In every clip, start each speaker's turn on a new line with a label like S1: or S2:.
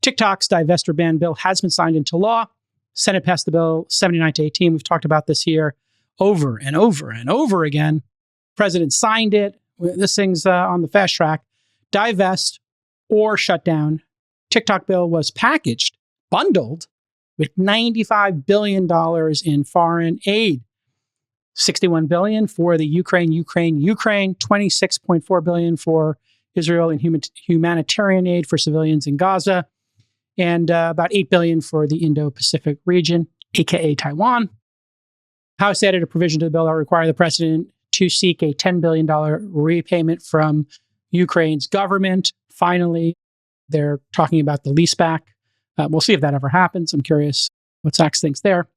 S1: TikTok's divestiture ban bill has been signed into law. Senate passed the bill 79-18. We've talked about this here over and over and over again. President signed it. This thing's on the fast track. Divest or shut down. TikTok bill was packaged, bundled with $95 billion in foreign aid. $61 billion for the Ukraine, $26.4 billion for Israel and humanitarian aid for civilians in Gaza, and about $8 billion for the Indo-Pacific region, aka Taiwan. House added a provision to the bill that required the president to seek a $10 billion repayment from Ukraine's government. Finally, they're talking about the leaseback. We'll see if that ever happens. I'm curious what Sachs thinks there.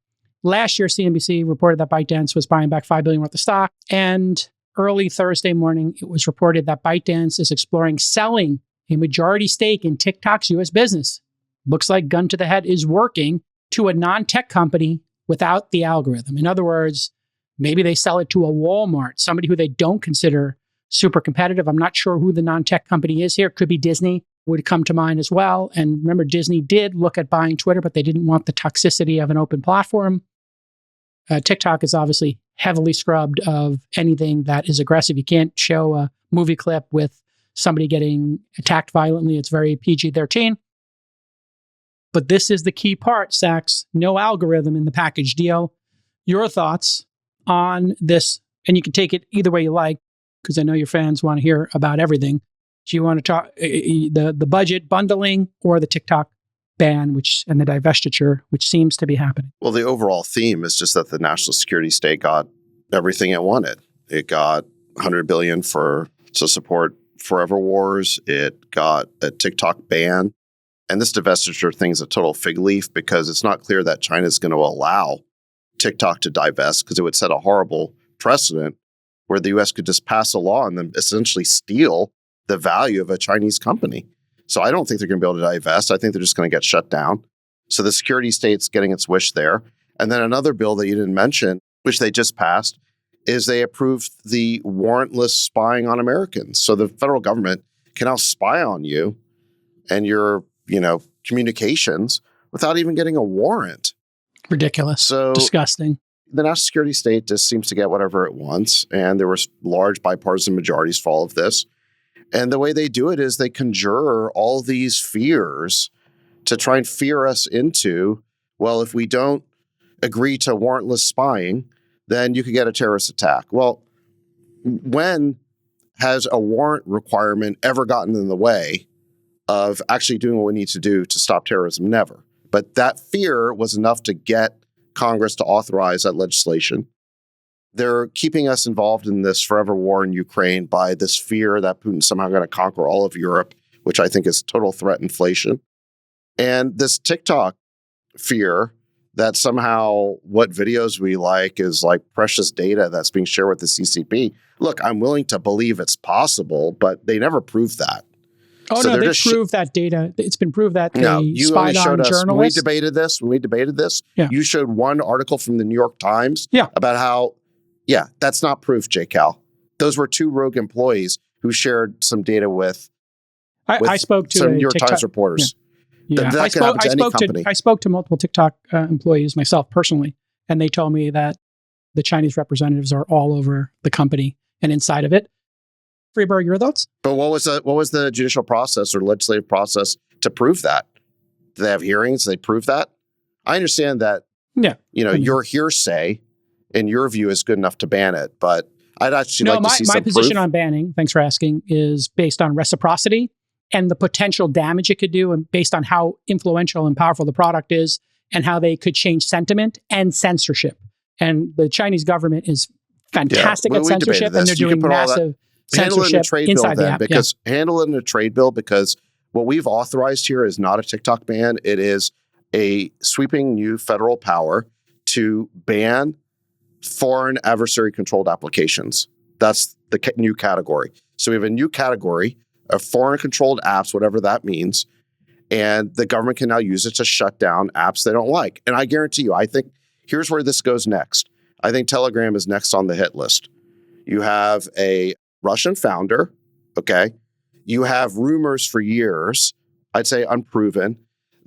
S1: Last year, CNBC reported that ByteDance was buying back $5 billion worth of stock. And early Thursday morning, it was reported that ByteDance is exploring selling a majority stake in TikTok's U.S. business. Looks like gun to the head is working to a non-tech company without the algorithm. In other words, maybe they sell it to a Walmart, somebody who they don't consider super competitive. I'm not sure who the non-tech company is here. It could be Disney, would come to mind as well. And remember, Disney did look at buying Twitter, but they didn't want the toxicity of an open platform. TikTok is obviously heavily scrubbed of anything that is aggressive. You can't show a movie clip with somebody getting attacked violently. It's very PG-13. But this is the key part, Sachs. No algorithm in the package deal. Your thoughts on this? And you can take it either way you like, because I know your fans want to hear about everything. Do you want to talk the budget bundling or the TikTok ban, and the divestiture, which seems to be happening?
S2: Well, the overall theme is just that the national security state got everything it wanted. It got $100 billion to support forever wars. It got a TikTok ban. And this divestiture thing is a total fig leaf because it's not clear that China is going to allow TikTok to divest, because it would set a horrible precedent where the U.S. could just pass a law and then essentially steal the value of a Chinese company. So I don't think they're going to be able to divest. I think they're just going to get shut down. So the security state's getting its wish there. And then another bill that you didn't mention, which they just passed, is they approved the warrantless spying on Americans. So the federal government can now spy on you and your, communications without even getting a warrant.
S1: Ridiculous. So disgusting.
S2: The national security state just seems to get whatever it wants. And there was large bipartisan majorities for all of this. And the way they do it is they conjure all these fears to try and fear us into, well, if we don't agree to warrantless spying, then you could get a terrorist attack. Well, when has a warrant requirement ever gotten in the way of actually doing what we need to do to stop terrorism? Never. But that fear was enough to get Congress to authorize that legislation. They're keeping us involved in this forever war in Ukraine by this fear that Putin's somehow going to conquer all of Europe, which I think is total threat inflation. And this TikTok fear that somehow what videos we like is like precious data that's being shared with the CCP. Look, I'm willing to believe it's possible, but they never proved that.
S1: Oh, so no, they proved that data. It's been proved that they spied on journalists.
S2: When we debated this, you showed one article from the New York Times about how, that's not proof, J. Cal. Those were two rogue employees who shared some data with
S1: I spoke to
S2: some New York
S1: TikTok,
S2: Times reporters.
S1: Yeah. I spoke to multiple TikTok employees myself personally, and they told me that the Chinese representatives are all over the company and inside of it. Freeberg, your thoughts?
S2: But what was the judicial process or legislative process to prove that? Do they have hearings? They prove that? I understand that. Your hearsay, in your view, is good enough to ban it, but I'd actually like to see some proof.
S1: My position on banning, thanks for asking, is based on reciprocity and the potential damage it could do, and based on how influential and powerful the product is, and how they could change sentiment and censorship. And the Chinese government is fantastic at censorship, and they're doing massive censorship inside the app.
S2: Handle it in a trade bill, because what we've authorized here is not a TikTok ban. It is a sweeping new federal power to ban foreign adversary-controlled applications. That's the new category. So we have a new category of foreign-controlled apps, whatever that means, and the government can now use it to shut down apps they don't like. And I guarantee you, I think here's where this goes next. I think Telegram is next on the hit list. You have a Russian founder, okay? You have rumors for years, I'd say unproven,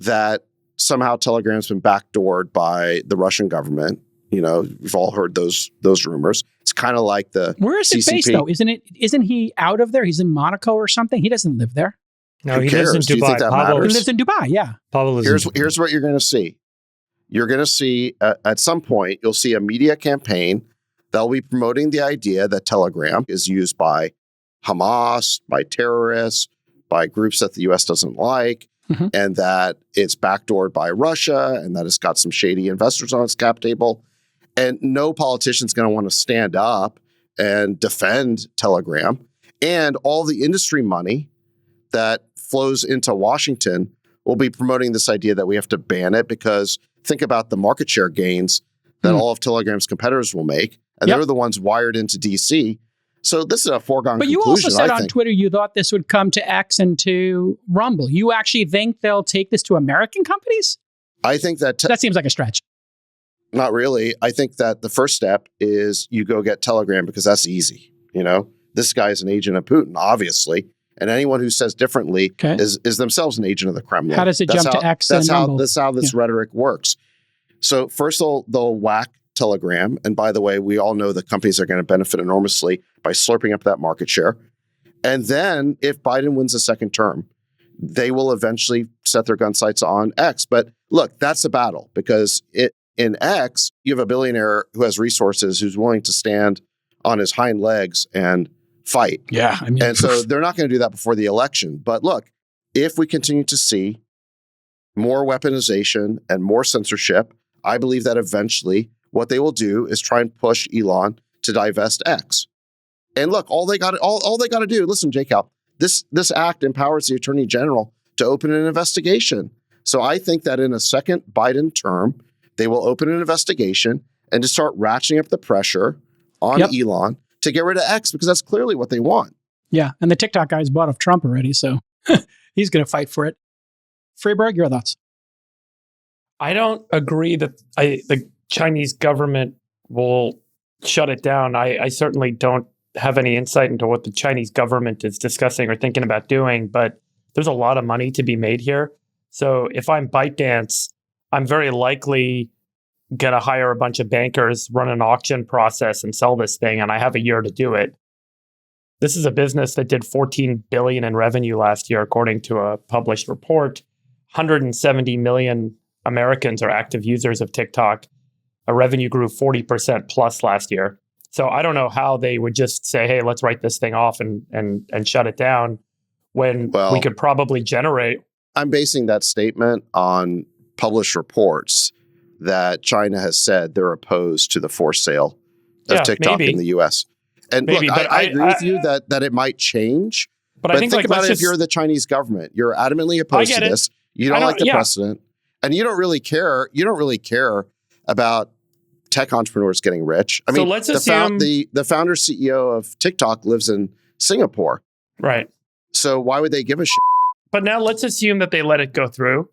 S2: that somehow Telegram's been backdoored by the Russian government. We've all heard those rumors. It's kind of like the
S1: Where is it based though? Isn't he out of there? He's in Monaco or something. He doesn't live there.
S3: No,
S2: Who
S3: he
S2: cares?
S3: lives in
S2: Do you think
S3: Dubai.
S2: that
S3: Pablo,
S2: matters?
S1: He lives in Dubai. Yeah.
S3: Pablo lives in Dubai.
S2: Here's what you're going to see. You're going to see at some point, you'll see a media campaign that'll be promoting the idea that Telegram is used by Hamas, by terrorists, by groups that the U.S. doesn't like, and that it's backdoored by Russia, and that it's got some shady investors on its cap table. And no politician's going to want to stand up and defend Telegram. And all the industry money that flows into Washington will be promoting this idea that we have to ban it, because think about the market share gains that all of Telegram's competitors will make. And they're the ones wired into DC. So this is a foregone conclusion.
S1: But you also said on Twitter you thought this would come to X and to Rumble. You actually think they'll take this to American companies?
S2: I think that
S1: that seems like a stretch.
S2: Not really. I think that the first step is you go get Telegram, because that's easy. This guy's an agent of Putin, obviously. And anyone who says differently is themselves an agent of the Kremlin.
S1: How does it jump to X and Rumble?
S2: That's how this rhetoric works. So first they'll whack Telegram. And by the way, we all know the companies are going to benefit enormously by slurping up that market share. And then if Biden wins a second term, they will eventually set their gun sights on X. But look, that's a battle, because in X, you have a billionaire who has resources, who's willing to stand on his hind legs and fight.
S1: Yeah.
S2: And so they're not going to do that before the election. But look, if we continue to see more weaponization and more censorship, I believe that eventually what they will do is try and push Elon to divest X. And look, all they got to do, listen, J-Cal, this act empowers the Attorney General to open an investigation. So I think that in a second Biden term, they will open an investigation and to start ratcheting up the pressure on Elon to get rid of X, because that's clearly what they want.
S1: Yeah, and the TikTok guy's bought off Trump already, so he's going to fight for it. Freeberg, your thoughts?
S3: I don't agree that the Chinese government will shut it down. I certainly don't have any insight into what the Chinese government is discussing or thinking about doing, but there's a lot of money to be made here. So if I'm ByteDance, I'm very likely going to hire a bunch of bankers, run an auction process, and sell this thing, and I have a year to do it. This is a business that did $14 billion in revenue last year, according to a published report. 170 million Americans are active users of TikTok. A revenue grew 40% plus last year. So I don't know how they would just say, hey, let's write this thing off and shut it down, when we could probably generate.
S2: I'm basing that statement on published reports that China has said they're opposed to the forced sale of TikTok in the U.S. And look, I agree with you that it might change. But think about it, if you're the Chinese government, you're adamantly opposed to this. You don't like the precedent, and you don't really care. You don't really care about tech entrepreneurs getting rich. I mean,
S3: let's assume
S2: the founder CEO of TikTok lives in Singapore,
S3: right? So
S2: why would they give a shit?
S3: But now let's assume that they let it go through.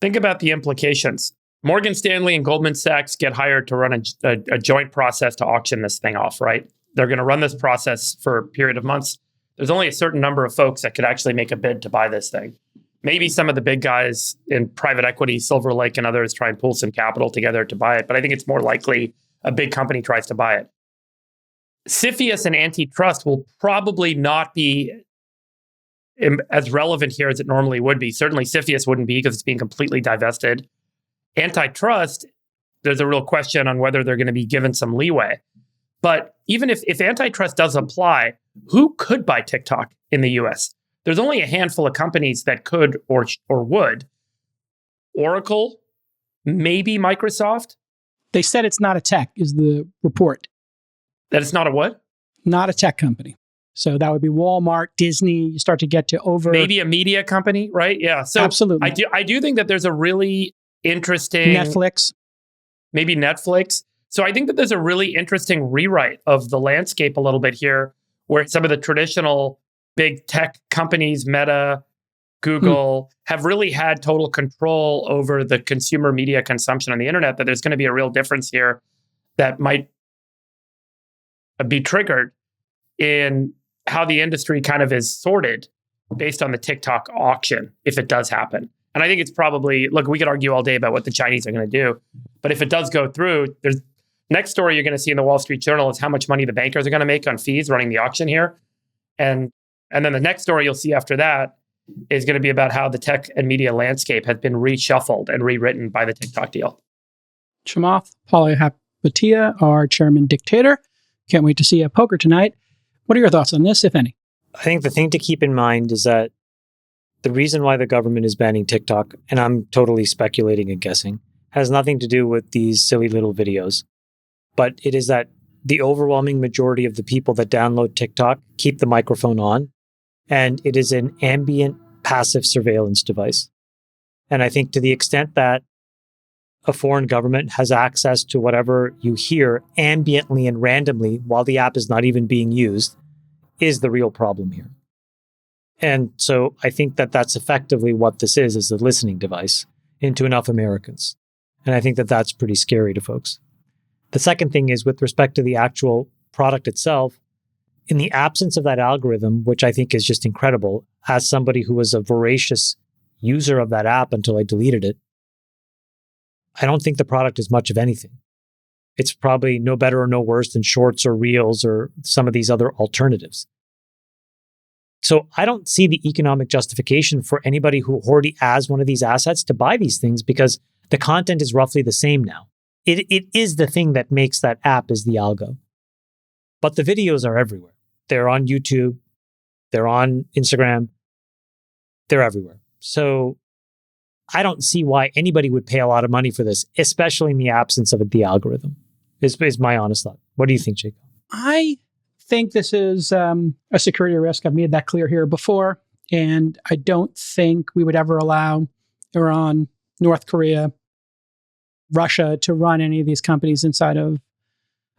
S3: Think about the implications. Morgan Stanley and Goldman Sachs get hired to run a joint process to auction this thing off, right? They're going to run this process for a period of months. There's only a certain number of folks that could actually make a bid to buy this thing. Maybe some of the big guys in private equity, Silver Lake and others, try and pull some capital together to buy it. But I think it's more likely a big company tries to buy it. CFIUS and antitrust will probably not be as relevant here as it normally would be. Certainly CFIUS wouldn't be, because it's being completely divested. Antitrust, there's a real question on whether they're going to be given some leeway. But even if antitrust does apply, who could buy TikTok in the US? There's only a handful of companies that could or would. Oracle, maybe Microsoft.
S1: They said it's not a tech, is the report.
S3: That it's not a what?
S1: Not a tech company. So that would be Walmart, Disney. You start to get to over...
S3: Maybe a media company, right? Yeah. So
S1: absolutely.
S3: I do think that there's a really interesting...
S1: Netflix.
S3: Maybe Netflix. So I think that there's a really interesting rewrite of the landscape a little bit here, where some of the traditional big tech companies, Meta, Google, have really had total control over the consumer media consumption on the internet, that there's going to be a real difference here that might be triggered in how the industry kind of is sorted based on the TikTok auction, if it does happen. And I think it's probably, look, we could argue all day about what the Chinese are going to do. But if it does go through, there's next story you're going to see in the Wall Street Journal is how much money the bankers are going to make on fees running the auction here. And then the next story you'll see after that is going to be about how the tech and media landscape has been reshuffled and rewritten by the TikTok deal.
S1: Chamath Palihapitiya, our chairman dictator. Can't wait to see you at poker tonight. What are your thoughts on this, if any?
S4: I think the thing to keep in mind is that the reason why the government is banning TikTok, and I'm totally speculating and guessing, has nothing to do with these silly little videos. But it is that the overwhelming majority of the people that download TikTok keep the microphone on, and it is an ambient passive surveillance device. And I think to the extent that a foreign government has access to whatever you hear ambiently and randomly while the app is not even being used is the real problem here. And so I think that that's effectively what this is a listening device into enough Americans. And I think that that's pretty scary to folks. The second thing is with respect to the actual product itself, in the absence of that algorithm, which I think is just incredible, as somebody who was a voracious user of that app until I deleted it, I don't think the product is much of anything. It's probably no better or no worse than Shorts or Reels or some of these other alternatives. So I don't see the economic justification for anybody who already has one of these assets to buy these things because the content is roughly the same now. It is the thing that makes that app is the algo. But the videos are everywhere. They're on YouTube. They're on Instagram. They're everywhere. So I don't see why anybody would pay a lot of money for this, especially in the absence of the algorithm, is my honest thought. What do you think, Jacob?
S1: I think this is a security risk. I've made that clear here before. And I don't think we would ever allow Iran, North Korea, Russia to run any of these companies inside of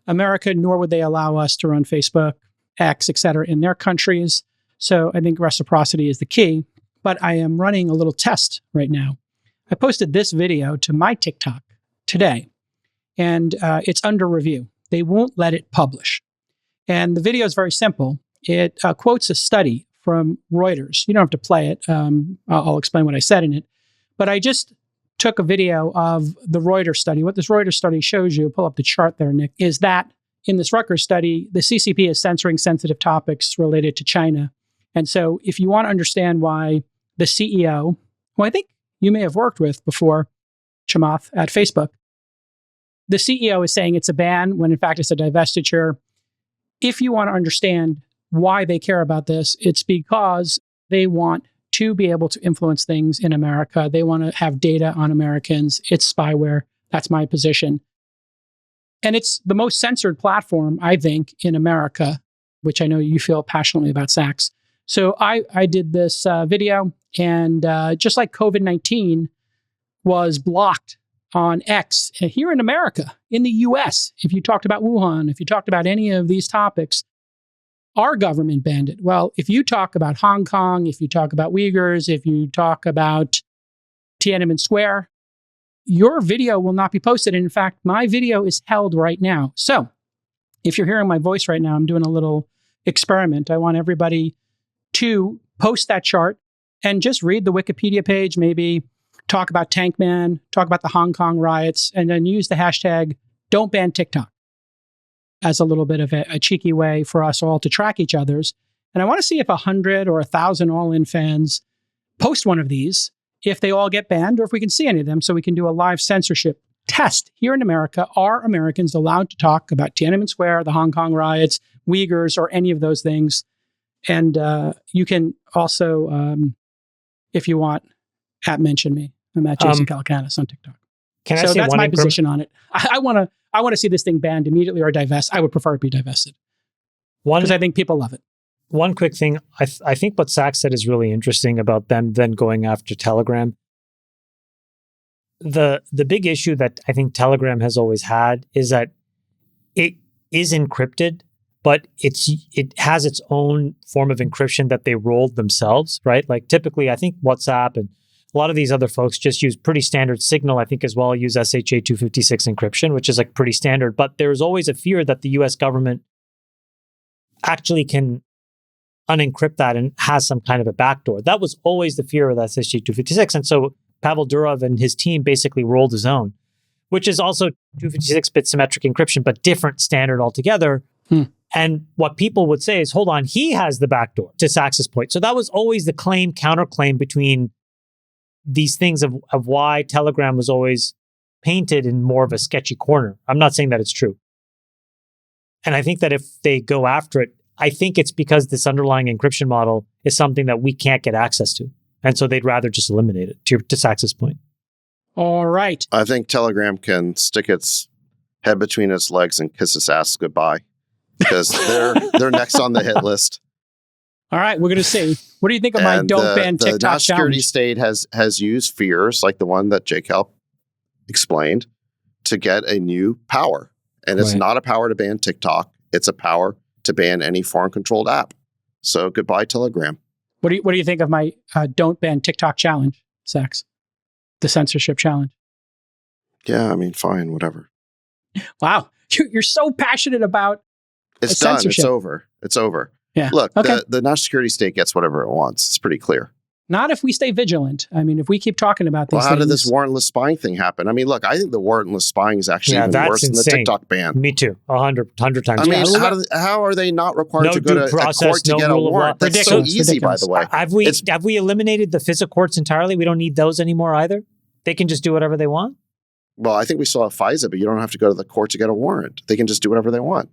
S1: America, nor would they allow us to run Facebook, X, et cetera, in their countries. So I think reciprocity is the key. But I am running a little test right now. I posted this video to my TikTok today, and it's under review. They won't let it publish. And the video is very simple. It quotes a study from Reuters. You don't have to play it. I'll explain what I said in it. But I just took a video of the Reuters study. What this Reuters study shows you, pull up the chart there, Nick, is that in this Rutgers study, the CCP is censoring sensitive topics related to China. And so if you want to understand why the CEO, who I think you may have worked with before, Chamath, at Facebook, the CEO is saying it's a ban when in fact it's a divestiture. If you want to understand why they care about this, it's because they want to be able to influence things in America. They want to have data on Americans. It's spyware. That's my position. And it's the most censored platform, I think, in America, which I know you feel passionately about, Sachs. So I did this video, and just like COVID-19 was blocked on X here in America, in the US, if you talked about Wuhan, if you talked about any of these topics, our government banned it. Well, if you talk about Hong Kong, if you talk about Uyghurs, if you talk about Tiananmen Square, your video will not be posted. And in fact, my video is held right now. So if you're hearing my voice right now, I'm doing a little experiment. I want everybody to post that chart and just read the Wikipedia page, maybe talk about Tankman, talk about the Hong Kong riots, and then use the hashtag don't ban TikTok as a little bit of a cheeky way for us all to track each other's. And I want to see if 100 or 1,000 All-In fans post one of these, if they all get banned, or if we can see any of them, so we can do a live censorship test here in America. Are Americans allowed to talk about Tiananmen Square, the Hong Kong riots, Uyghurs, or any of those things? And you can also, if you want, mention me. I'm at Jason Calacanis on TikTok. So that's my position on it. I want to see this thing banned immediately or divest. I would prefer it be divested because I think people love it.
S4: One quick thing. I think what Sachs said is really interesting about them then going after Telegram. The big issue that I think Telegram has always had is that it is encrypted, but it has its own form of encryption that they rolled themselves, right? Like typically, I think WhatsApp and a lot of these other folks just use pretty standard Signal, I think as well, use SHA-256 encryption, which is like pretty standard. But there's always a fear that the US government actually can unencrypt that and has some kind of a backdoor. That was always the fear of that SSH-256. And so Pavel Durov and his team basically rolled his own, which is also 256-bit symmetric encryption, but different standard altogether. And what people would say is, hold on, he has the backdoor to Saxe's point. So that was always the claim, counterclaim between these things of why Telegram was always painted in more of a sketchy corner. I'm not saying that it's true. And I think that if they go after it, I think it's because this underlying encryption model is something that we can't get access to. And so they'd rather just eliminate it, to Saxe's point.
S1: All right.
S2: I think Telegram can stick its head between its legs and kiss its ass goodbye because they're next on the hit list.
S1: All right, we're going to see. What do you think of my don't ban TikTok
S2: the national security
S1: challenge?
S2: state has used fears like the one that Jake Help explained to get a new power. And it's not a power to ban TikTok. It's a power to ban any foreign-controlled app. So goodbye, Telegram.
S1: What do you think of my don't ban TikTok challenge, Sax? The censorship challenge.
S2: Yeah, I mean, fine, whatever.
S1: Wow, you're so passionate about
S2: it's done.
S1: censorship.
S2: It's over. It's over.
S1: Yeah.
S2: Look,
S1: okay.
S2: the national security state gets whatever it wants. It's pretty clear.
S1: Not if we stay vigilant. I mean, if we keep talking about these
S2: Well, how
S1: things.
S2: did this warrantless spying thing happen? I mean, look, I think the warrantless spying is actually even worse than the TikTok ban.
S4: Me too. 100 times.
S2: I mean, how are they not required to go to a court to get a warrant? That's so easy, by the way.
S4: Have we eliminated the FISA courts entirely? We don't need those anymore either? They can just do whatever they want?
S2: Well, I think we still have FISA, but you don't have to go to the court to get a warrant. They can just do whatever they want.